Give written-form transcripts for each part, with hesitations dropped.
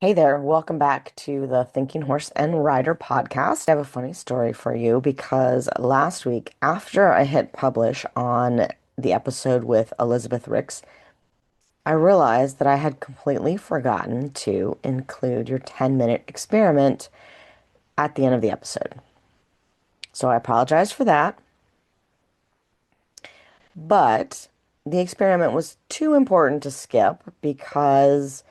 Hey there, welcome back to the Thinking Horse and Rider podcast. I have a funny story for you because last week, after I hit publish on the episode with Elizabeth Reicks, I realized that I had completely forgotten to include your 10-minute experiment at the end of the episode. So I apologize for that, but the experiment was too important to skip because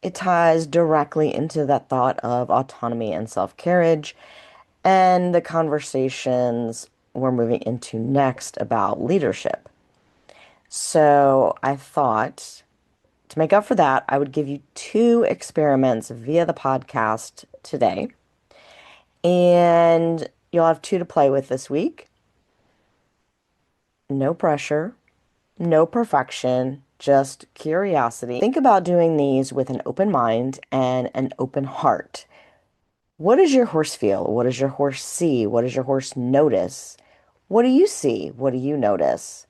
it ties directly into that thought of autonomy and self-carriage and the conversations we're moving into next about leadership. So I thought to make up for that, I would give you two experiments via the podcast today. And you'll have two to play with this week. No pressure, no perfection, just curiosity. Think about doing these with an open mind and an open heart. What does your horse feel? What does your horse see? What does your horse notice? What do you see? What do you notice?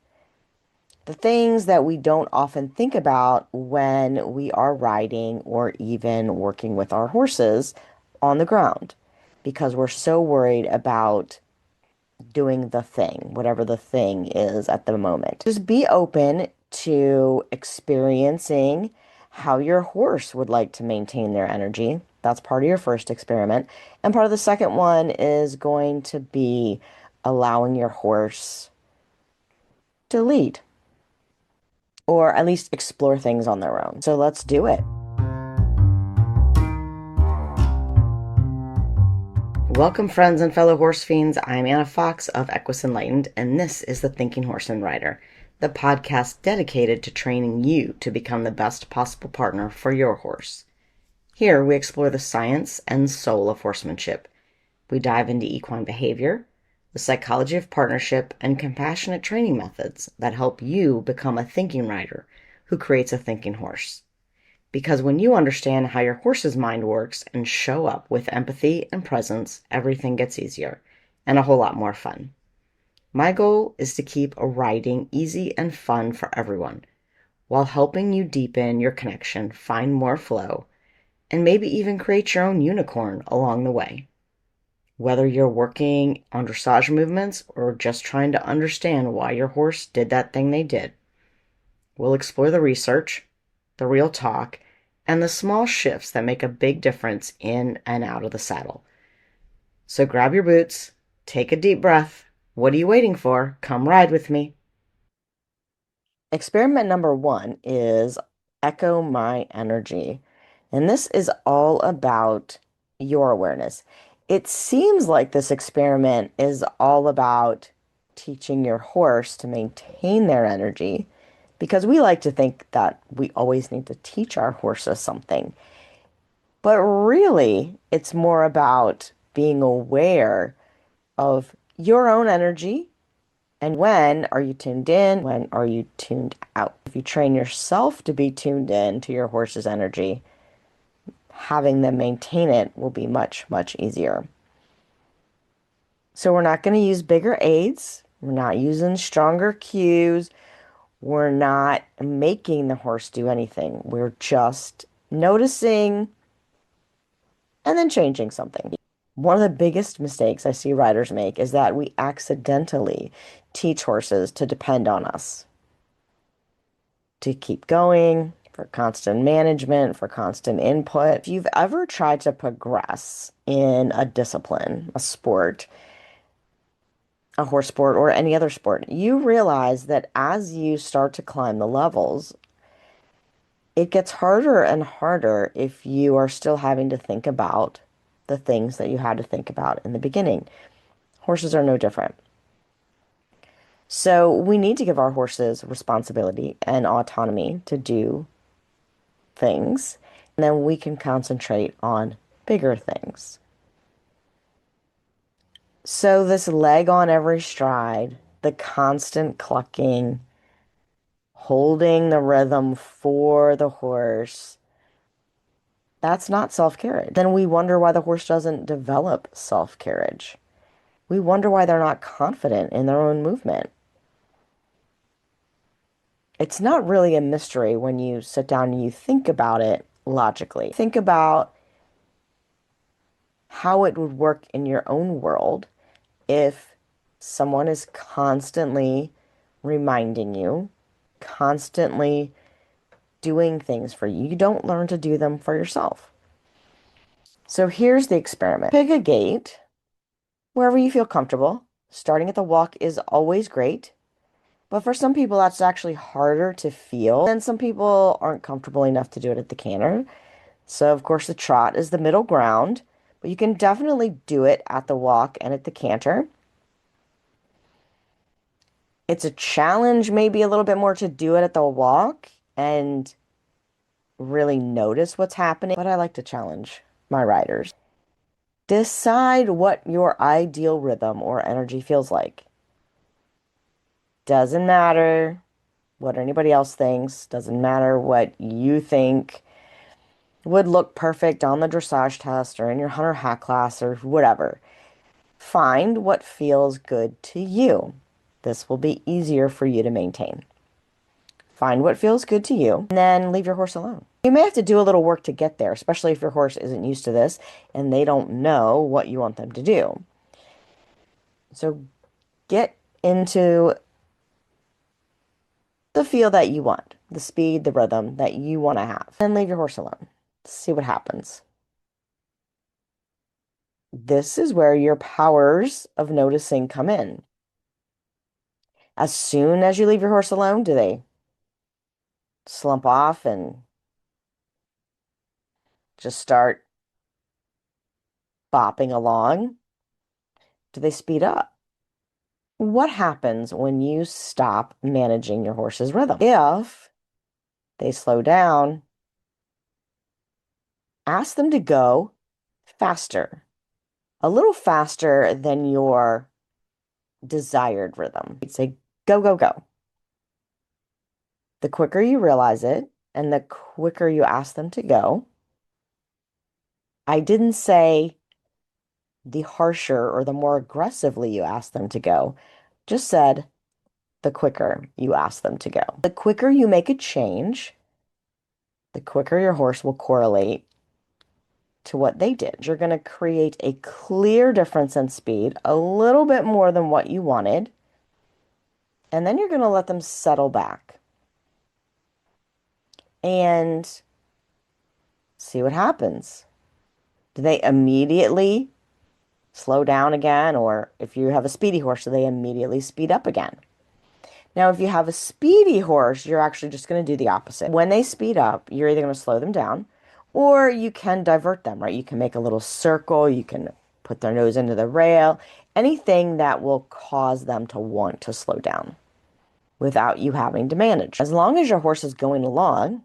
The things that we don't often think about when we are riding or even working with our horses on the ground because we're so worried about doing the thing, whatever the thing is at the moment. Just be open to experiencing how your horse would like to maintain their energy. That's part of your first experiment. And part of the second one is going to be allowing your horse to lead or at least explore things on their own. So let's do it. Welcome, friends and fellow horse fiends. I'm Anna Fox of Equus Enlightened, and this is the Thinking Horse and Rider, the podcast dedicated to training you to become the best possible partner for your horse. Here, we explore the science and soul of horsemanship. We dive into equine behavior, the psychology of partnership, and compassionate training methods that help you become a thinking rider who creates a thinking horse. Because when you understand how your horse's mind works and show up with empathy and presence, everything gets easier and a whole lot more fun. My goal is to keep riding easy and fun for everyone, while helping you deepen your connection, find more flow, and maybe even create your own unicorn along the way. Whether you're working on dressage movements or just trying to understand why your horse did that thing they did, we'll explore the research, the real talk, and the small shifts that make a big difference in and out of the saddle. So grab your boots, take a deep breath. What are you waiting for? Come ride with me. Experiment number one is Echo My Energy. And this is all about your awareness. It seems like this experiment is all about teaching your horse to maintain their energy because we like to think that we always need to teach our horses something. But really, it's more about being aware of your own energy and when are you tuned in, when are you tuned out. If you train yourself to be tuned in to your horse's energy, having them maintain it will be much, much easier. So we're not going to use bigger aids. We're not using stronger cues. We're not making the horse do anything. We're just noticing and then changing something. One of the biggest mistakes I see riders make is that we accidentally teach horses to depend on us, to keep going, for constant management, for constant input. If you've ever tried to progress in a discipline, a sport, a horse sport, or any other sport, you realize that as you start to climb the levels, it gets harder and harder if you are still having to think about the things that you had to think about in the beginning. Horses are no different. So we need to give our horses responsibility and autonomy to do things, and then we can concentrate on bigger things. So this leg on every stride, the constant clucking, holding the rhythm for the horse, that's not self-carriage. Then we wonder why the horse doesn't develop self-carriage. We wonder why they're not confident in their own movement. It's not really a mystery when you sit down and you think about it logically. Think about how it would work in your own world if someone is constantly reminding you, constantly doing things for you. You don't learn to do them for yourself. So here's the experiment. Pick a gate wherever you feel comfortable. Starting at the walk is always great, but for some people that's actually harder to feel. And some people aren't comfortable enough to do it at the canter. So of course the trot is the middle ground, but you can definitely do it at the walk and at the canter. It's a challenge, maybe a little bit more to do it at the walk and really notice what's happening, but I like to challenge my riders. Decide what your ideal rhythm or energy feels like. Doesn't matter what anybody else thinks, doesn't matter what you think would look perfect on the dressage test or in your hunter hack class or whatever. Find what feels good to you. This will be easier for you to maintain. Find what feels good to you, and then leave your horse alone. You may have to do a little work to get there, especially if your horse isn't used to this and they don't know what you want them to do. So get into the feel that you want, the speed, the rhythm that you want to have, and leave your horse alone. See what happens. This is where your powers of noticing come in. As soon as you leave your horse alone, do they slump off and just start bopping along? Do they speed up? What happens when you stop managing your horse's rhythm? If they slow down, ask them to go faster, a little faster than your desired rhythm. You'd say, go, go, go. The quicker you realize it and the quicker you ask them to go, I didn't say the harsher or the more aggressively you ask them to go, just said the quicker you ask them to go. The quicker you make a change, the quicker your horse will correlate to what they did. You're going to create a clear difference in speed, a little bit more than what you wanted, and then you're going to let them settle back and see what happens. Do they immediately slow down again? Or if you have a speedy horse, do they immediately speed up again? Now, if you have a speedy horse, you're actually just going to do the opposite. When they speed up, you're either going to slow them down or you can divert them, right? You can make a little circle, you can put their nose into the rail, anything that will cause them to want to slow down without you having to manage. As long as your horse is going along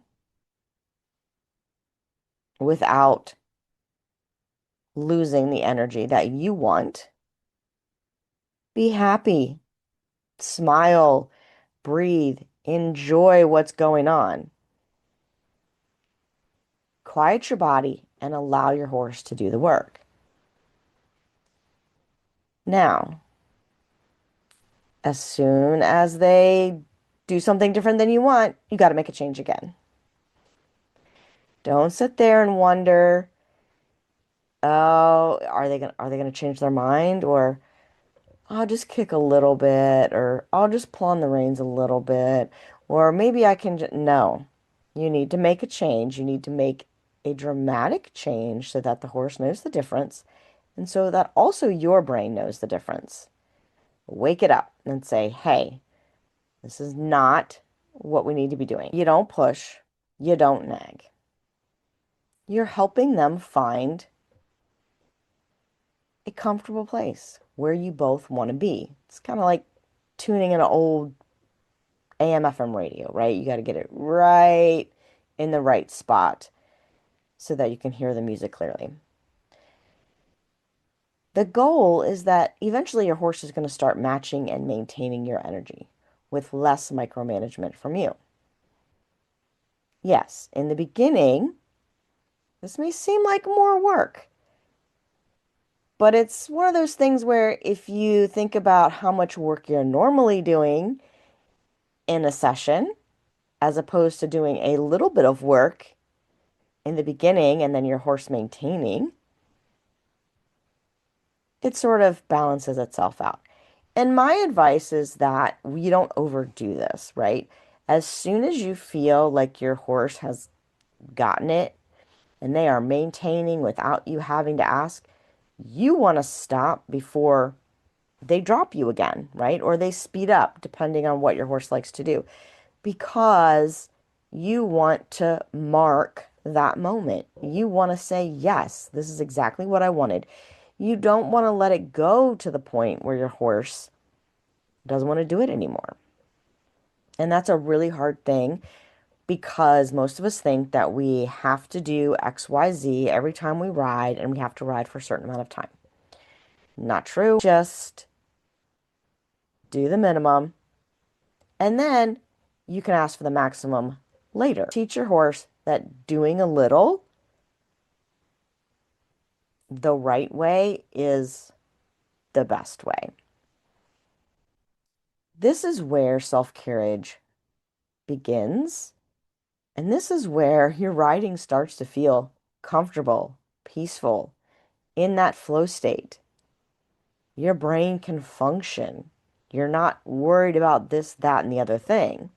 without losing the energy that you want, be happy, smile, breathe, enjoy what's going on. Quiet your body and allow your horse to do the work. Now, as soon as they do something different than you want, you got to make a change again. Don't sit there and wonder, oh, are they gonna change their mind? Or I'll just kick a little bit, or I'll just pull on the reins a little bit, or maybe I can just, no. You need to make a change. You need to make a dramatic change so that the horse knows the difference, and so that also your brain knows the difference. Wake it up and say, hey, this is not what we need to be doing. You don't push, you don't nag. You're helping them find a comfortable place where you both want to be. It's kind of like tuning in an old AM/FM radio, right? You got to get it right in the right spot so that you can hear the music clearly. The goal is that eventually your horse is going to start matching and maintaining your energy with less micromanagement from you. Yes, in the beginning, this may seem like more work, but it's one of those things where if you think about how much work you're normally doing in a session, as opposed to doing a little bit of work in the beginning and then your horse maintaining, it sort of balances itself out. And my advice is that we don't overdo this, right? As soon as you feel like your horse has gotten it and they are maintaining without you having to ask, you want to stop before they drop you again, right? Or they speed up, depending on what your horse likes to do, because you want to mark that moment. You want to say, yes, this is exactly what I wanted. You don't want to let it go to the point where your horse doesn't want to do it anymore. And that's a really hard thing because most of us think that we have to do XYZ every time we ride and we have to ride for a certain amount of time. Not true. Just do the minimum and then you can ask for the maximum later. Teach your horse that doing a little the right way is the best way. This is where self-carriage begins. And this is where your riding starts to feel comfortable, peaceful, in that flow state. Your brain can function. You're not worried about this, that, and the other thing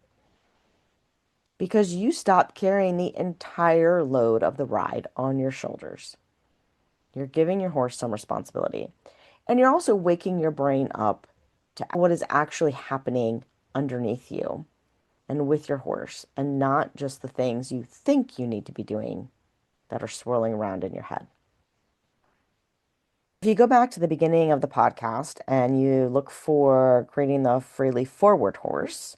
because you stop carrying the entire load of the ride on your shoulders. You're giving your horse some responsibility. And you're also waking your brain up to what is actually happening underneath you and with your horse, and not just the things you think you need to be doing that are swirling around in your head. If you go back to the beginning of the podcast and you look for creating the freely forward horse,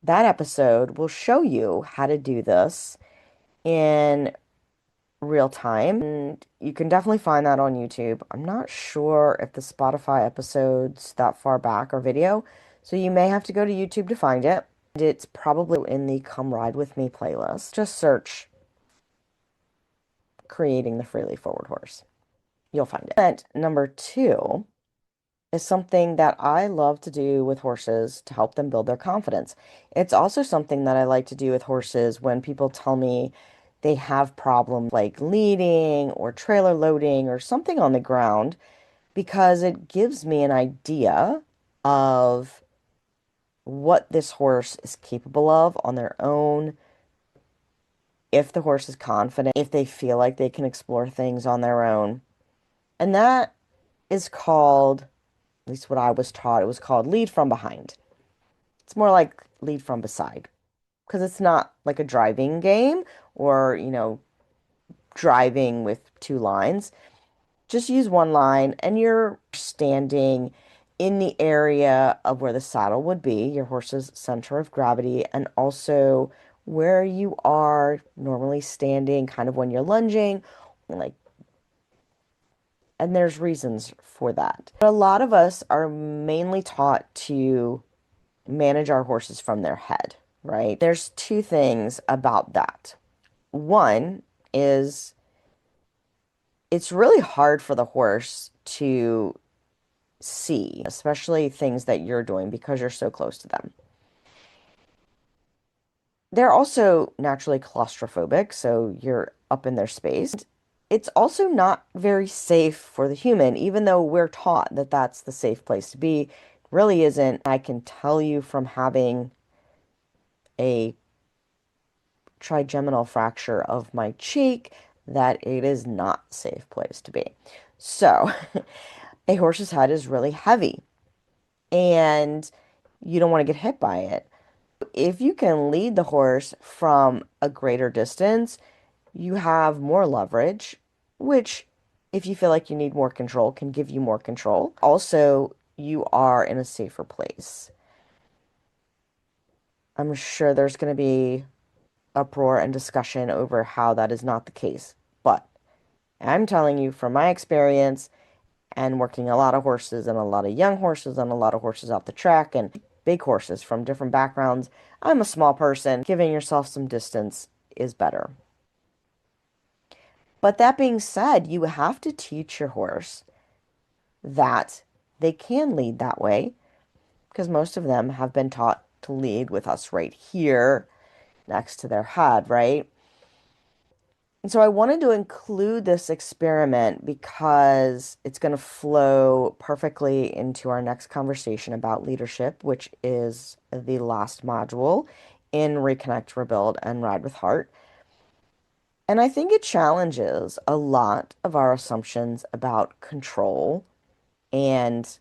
that episode will show you how to do this in real time. And you can definitely find that on YouTube. I'm not sure if the Spotify episodes that far back are video, so you may have to go to YouTube to find it. It's probably in the Come Ride With Me playlist. Just search creating the freely forward horse. You'll find it. And number two is something that I love to do with horses to help them build their confidence. It's also something that I like to do with horses when people tell me they have problems like leading or trailer loading or something on the ground, because it gives me an idea of what this horse is capable of on their own, if the horse is confident, if they feel like they can explore things on their own. And that is called, at least what I was taught, it was called lead from behind. It's more like lead from beside because it's not like a driving game or, driving with two lines. Just use one line and you're standing in the area of where the saddle would be, your horse's center of gravity, and also where you are normally standing, kind of when you're lunging, like, and there's reasons for that. But a lot of us are mainly taught to manage our horses from their head, right? There's two things about that. One is it's really hard for the horse to see, especially things that you're doing because you're so close to them. They're also naturally claustrophobic, so you're up in their space. It's also not very safe for the human, even though we're taught that that's the safe place to be. It really isn't. I can tell you from having a trigeminal fracture of my cheek that it is not a safe place to be. So, a horse's head is really heavy and you don't want to get hit by it. If you can lead the horse from a greater distance, you have more leverage, which, if you feel like you need more control, can give you more control. Also, you are in a safer place. I'm sure there's going to be uproar and discussion over how that is not the case. But I'm telling you from my experience and working a lot of horses and a lot of young horses and a lot of horses off the track and big horses from different backgrounds. I'm a small person. Giving yourself some distance is better. But that being said, you have to teach your horse that they can lead that way because most of them have been taught to lead with us right here next to their head, right? And so I wanted to include this experiment because it's going to flow perfectly into our next conversation about leadership, which is the last module in Reconnect, Rebuild, and Ride with Heart. And I think it challenges a lot of our assumptions about control and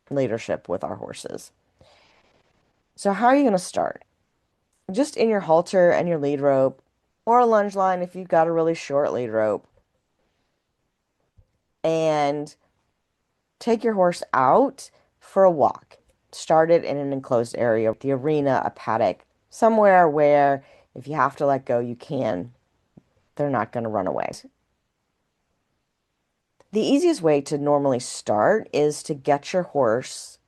leadership with our horses. So how are you going to start? Just in your halter and your lead rope, or a lunge line if you've got a really short lead rope, and take your horse out for a walk. Start it in an enclosed area, the arena, a paddock, somewhere where if you have to let go, you can. They're not going to run away. The easiest way to normally start is to get your horse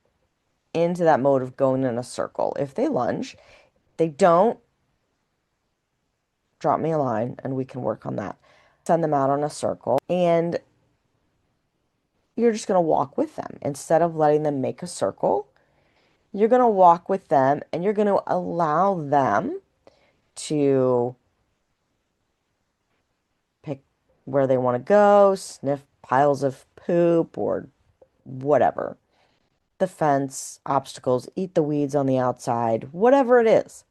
into that mode of going in a circle. If they lunge, they don't, drop me a line and we can work on that. Send them out on a circle and you're just going to walk with them. Instead of letting them make a circle, you're going to walk with them and you're going to allow them to pick where they want to go, sniff piles of poop or whatever. The fence, obstacles, eat the weeds on the outside, whatever it is.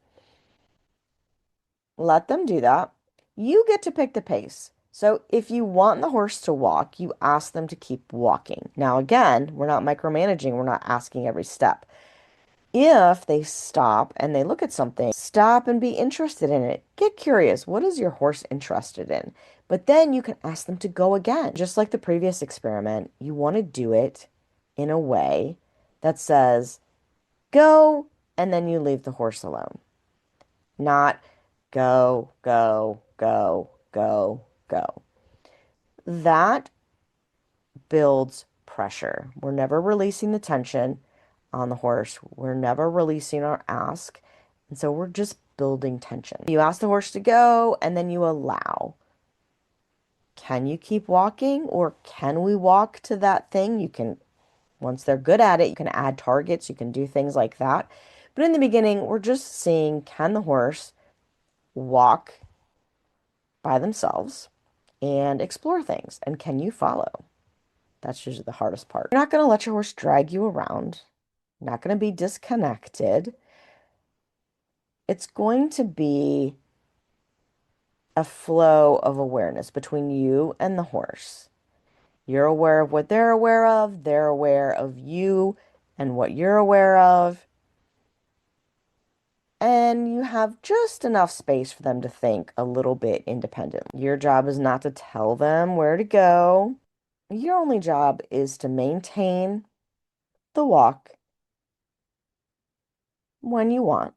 Let them do that. You get to pick the pace. So if you want the horse to walk, you ask them to keep walking. Now, again, we're not micromanaging, we're not asking every step. If they stop and they look at something, stop and be interested in it. Get curious. What is your horse interested in? But then you can ask them to go again. Just like the previous experiment, you want to do it in a way that says, go, and then you leave the horse alone. Not go, go, go, go, go. That builds pressure. We're never releasing the tension on the horse. We're never releasing our ask. And so we're just building tension. You ask the horse to go and then you allow. Can you keep walking or can we walk to that thing? You can, once they're good at it, you can add targets, you can do things like that. But in the beginning, we're just seeing, can the horse walk by themselves and explore things? And can you follow? That's usually the hardest part. You're not going to let your horse drag you around. You're not going to be disconnected. It's going to be a flow of awareness between you and the horse. You're aware of what they're aware of, they're aware of you and what you're aware of. And you have just enough space for them to think a little bit independently. Your job is not to tell them where to go. Your only job is to maintain the walk when you want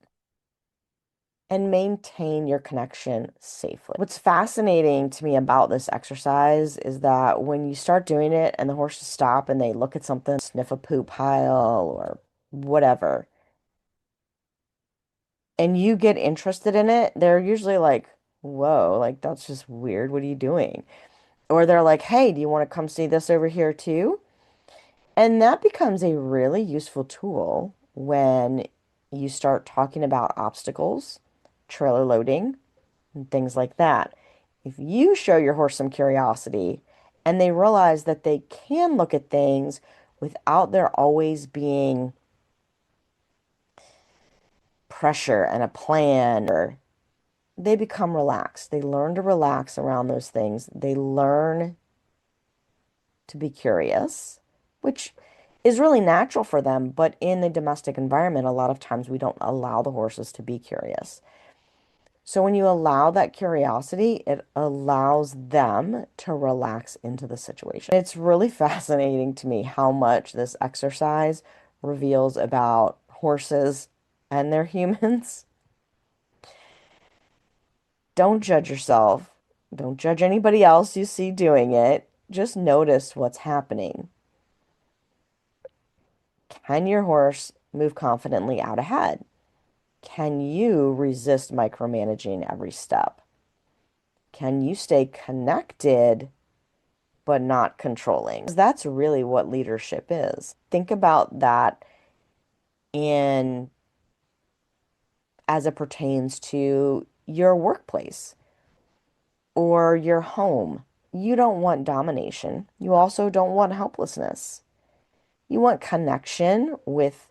and maintain your connection safely. What's fascinating to me about this exercise is that when you start doing it and the horses stop and they look at something, sniff a poop pile or whatever, and you get interested in it, they're usually like, whoa, like that's just weird. What are you doing? Or they're like, hey, do you want to come see this over here too? And that becomes a really useful tool when you start talking about obstacles, trailer loading, and things like that. If you show your horse some curiosity and they realize that they can look at things without there always being pressure and a plan, or they become relaxed. They learn to relax around those things. They learn to be curious, which is really natural for them, but in the domestic environment, a lot of times we don't allow the horses to be curious. So when you allow that curiosity, it allows them to relax into the situation. It's really fascinating to me how much this exercise reveals about horses and their humans. Don't judge yourself. Don't judge anybody else you see doing it. Just notice what's happening. Can your horse move confidently out ahead? Can you resist micromanaging every step? Can you stay connected but not controlling? 'Cause that's really what leadership is. Think about that in as it pertains to your workplace or your home. You don't want domination. You also don't want helplessness. You want connection with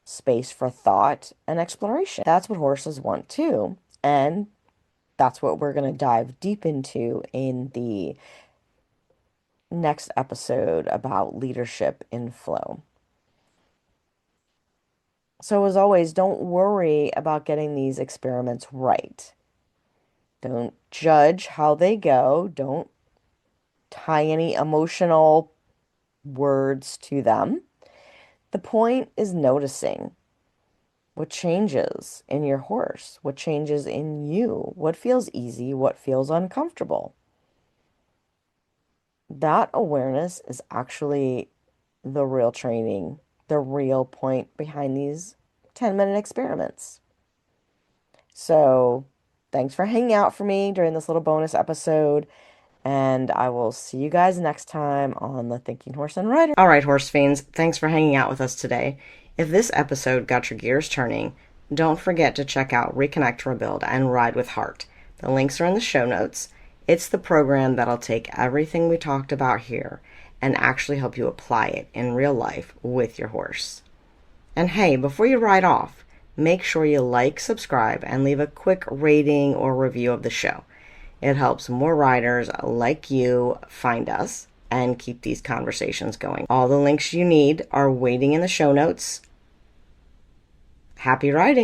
space for thought and exploration. That's what horses want too. And that's what we're going to dive deep into in the next episode about leadership in flow. So, as always, don't worry about getting these experiments right. Don't judge how they go. Don't tie any emotional words to them. The point is noticing what changes in your horse, what changes in you, what feels easy, what feels uncomfortable. That awareness is actually the real training, the real point behind these 10-minute experiments. So, thanks for hanging out for me during this little bonus episode. And I will see you guys next time on the Thinking Horse and Rider. All right, horse fiends, thanks for hanging out with us today. If this episode got your gears turning, don't forget to check out Reconnect, Rebuild, and Ride with Heart. The links are in the show notes. It's the program that'll take everything we talked about here and actually help you apply it in real life with your horse. And hey, before you ride off, make sure you like, subscribe, and leave a quick rating or review of the show. It helps more riders like you find us and keep these conversations going. All the links you need are waiting in the show notes. Happy riding!